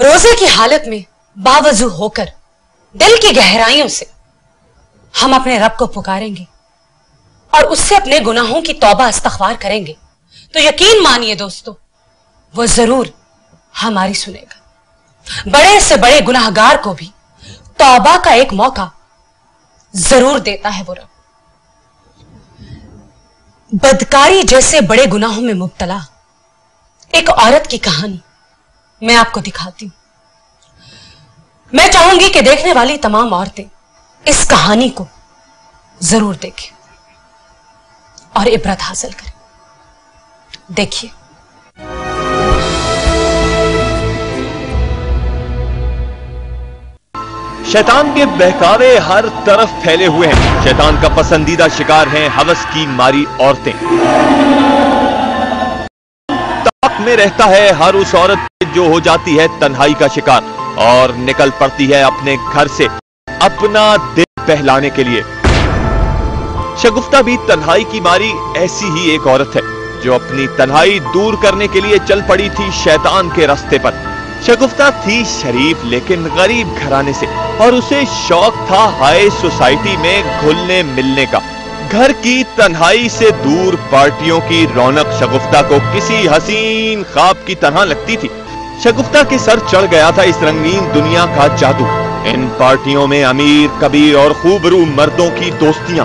روزے کی حالت میں باوضو ہو کر دل کی گہرائیوں سے ہم اپنے رب کو پکاریں گے اور اس سے اپنے گناہوں کی توبہ استغفار کریں گے تو یقین مانیے دوستو وہ ضرور ہماری سنے گا. بڑے سے بڑے گناہگار کو بھی توبہ کا ایک موقع ضرور دیتا ہے وہ رب. بدکاری جیسے بڑے گناہوں میں مبتلا ایک عورت کی کہانی میں آپ کو دکھاتی ہوں. میں چاہوں گی کہ دیکھنے والی تمام عورتیں اس کہانی کو ضرور دیکھیں اور عبرت حاصل کریں. دیکھیے. شیطان کے بہکاوے ہر طرف پھیلے ہوئے ہیں. شیطان کا پسندیدہ شکار ہیں ہوس کی ماری عورتیں. طاق میں رہتا ہے ہر اس عورت جو ہو جاتی ہے تنہائی کا شکار اور نکل پڑتی ہے اپنے گھر سے اپنا دل بہلانے کے لیے. شگفتہ بھی تنہائی کی ماری ایسی ہی ایک عورت ہے جو اپنی تنہائی دور کرنے کے لیے چل پڑی تھی شیطان کے راستے پر. شگفتہ تھی شریف لیکن غریب گھرانے سے اور اسے شوق تھا ہائی سوسائٹی میں گھلنے ملنے کا. گھر کی تنہائی سے دور پارٹیوں کی رونق شگفتہ کو کسی حسین خواب کی طرح لگتی تھی. شگفتہ کے سر چڑھ گیا تھا اس رنگین دنیا کا جادو. ان پارٹیوں میں امیر کبیر اور خوبرو مردوں کی دوستیاں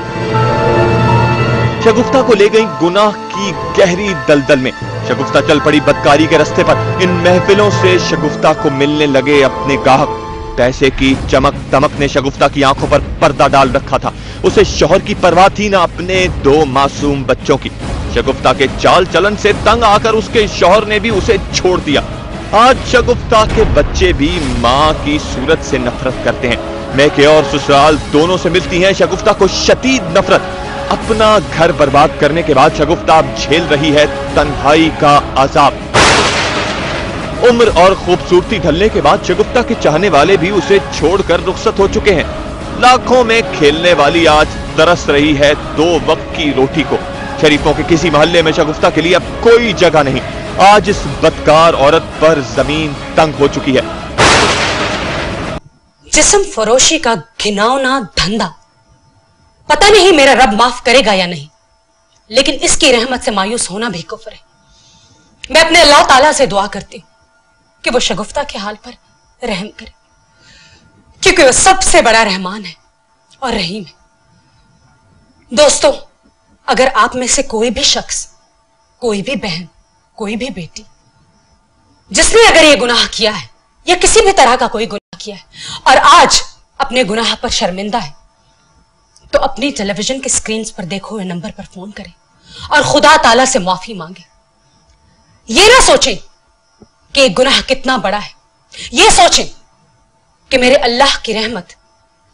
شگفتہ کو لے گئی گناہ کی گہری دلدل میں. شگفتہ چل پڑی بدکاری کے راستے پر. ان محفلوں سے شگفتہ کو ملنے لگے اپنے گاہک. پیسے کی چمک دمک نے شگفتہ کی آنکھوں پر پردہ ڈال رکھا تھا. اسے شوہر کی پرواہ تھی نہ اپنے 2 معصوم بچوں کی. شگفتہ کے چال چلن سے تنگ آ کر اس کے شوہر نے بھی اسے چھوڑ دیا. آج شگفتہ کے بچے بھی ماں کی صورت سے نفرت کرتے ہیں. میکے اور سسرال دونوں سے ملتی ہیں شگفتہ کو شدید نفرت. اپنا گھر برباد کرنے کے بعد شگفتہ اب جھیل رہی ہے تنہائی کا عذاب. عمر اور خوبصورتی ڈھلنے کے بعد شگفتہ کے چاہنے والے بھی اسے چھوڑ کر رخصت ہو چکے ہیں. لاکھوں میں کھیلنے والی آج ترس رہی ہے 2 وقت کی روٹی کو. شریفوں کے کسی محلے میں شگفتہ کے لیے اب کوئی جگہ نہیں. آج اس بدکار عورت پر زمین تنگ ہو چکی ہے. جسم فروشی کا گھناؤنا دھندا پتہ نہیں میرا رب معاف کرے گا یا نہیں، لیکن اس کی رحمت سے مایوس ہونا بھی کفر ہے. میں اپنے اللہ تعالیٰ سے دعا کرتی ہوں کہ وہ شگفتہ کے حال پر رحم کرے، کیونکہ وہ سب سے بڑا رحمان ہے اور رحیم ہے. دوستو، اگر آپ میں سے کوئی بھی شخص، کوئی بھی بہن، کوئی بھی بیٹی جس نے اگر یہ گناہ کیا ہے یا کسی بھی طرح کا کوئی گناہ کیا ہے اور آج اپنے گناہ پر شرمندہ ہے تو اپنی ٹیلی ویژن کے سکرینز پر دیکھو ہوئے نمبر پر فون کریں اور خدا تعالیٰ سے معافی مانگیں. یہ نہ سوچیں کہ یہ گناہ کتنا بڑا ہے، یہ سوچیں کہ میرے اللہ کی رحمت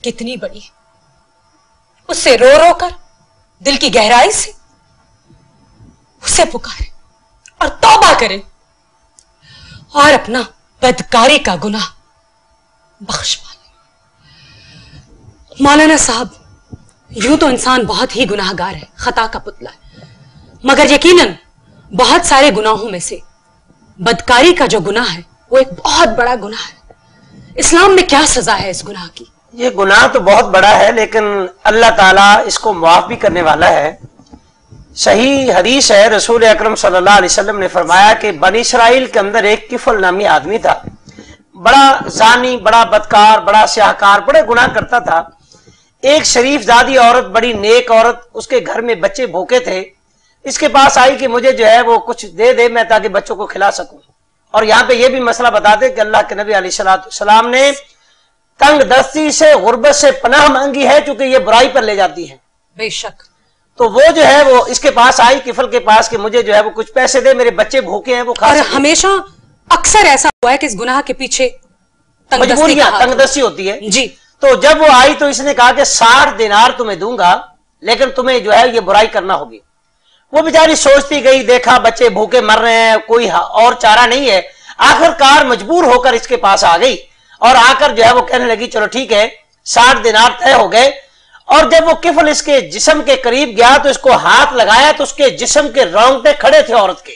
کتنی بڑی ہے. اس سے رو رو کر دل کی گہرائی سے اسے پکاریں اور توبہ کریں اور اپنا بدکاری کا گناہ بخشوا لیں. مولانا صاحب، یوں تو انسان بہت ہی گناہ گار ہے، خطا کا پتلا ہے، مگر یقیناً بہت سارے گناہوں میں سے بدکاری کا جو گناہ ہے وہ ایک بہت بڑا گناہ ہے. اسلام میں کیا سزا ہے اس گناہ کی؟ یہ گناہ تو بہت بڑا ہے لیکن اللہ تعالیٰ اس کو معاف بھی کرنے والا ہے. صحیح حدیث ہے، رسول اکرم صلی اللہ علیہ وسلم نے فرمایا کہ بنی اسرائیل کے اندر ایک کفل نامی آدمی تھا، بڑا زانی، بڑا بدکار، بڑا سیاہکار، بڑے گناہ کرتا تھا. ایک شریف زادی عورت، بڑی نیک عورت، اس کے گھر میں بچے بھوکے تھے، اس کے پاس آئی کہ مجھے جو ہے وہ کچھ دے دے میں تاکہ بچوں کو کھلا سکوں. اور یہاں پہ یہ بھی مسئلہ بتا دے کہ اللہ کے نبی علیہ السلام نے تنگ دستی سے، غربت سے پناہ مانگی ہے چونکہ یہ برائی پر لے جاتی ہے. بے شک. تو وہ جو ہے وہ اس کے پاس آئی، کفل کے پاس، کہ مجھے جو ہے وہ کچھ پیسے دے، میرے بچے بھوکے ہیں وہ کھا سکیں. ہمیشہ اکثر ایسا ہوا ہے کہ اس گناہ کے پیچھے مجبوریاں، تنگ دستی ہوتی ہے. جی. تو جب وہ آئی تو اس نے کہا کہ 60 دینار تمہیں دوں گا لیکن تمہیں جو ہے یہ برائی کرنا ہوگی. وہ بیچاری سوچتی گئی، دیکھا بچے بھوکے مر رہے ہیں، کوئی اور چارہ نہیں ہے، آخر کار مجبور ہو کر اس کے پاس آ گئی اور آ کر جو ہے وہ کہنے لگی چلو ٹھیک ہے 60 دینار طے ہو گئے. اور جب وہ کفل اس کے جسم کے قریب گیا تو اس کو ہاتھ لگایا تو اس کے جسم کے رونگٹے کھڑے تھے عورت کے.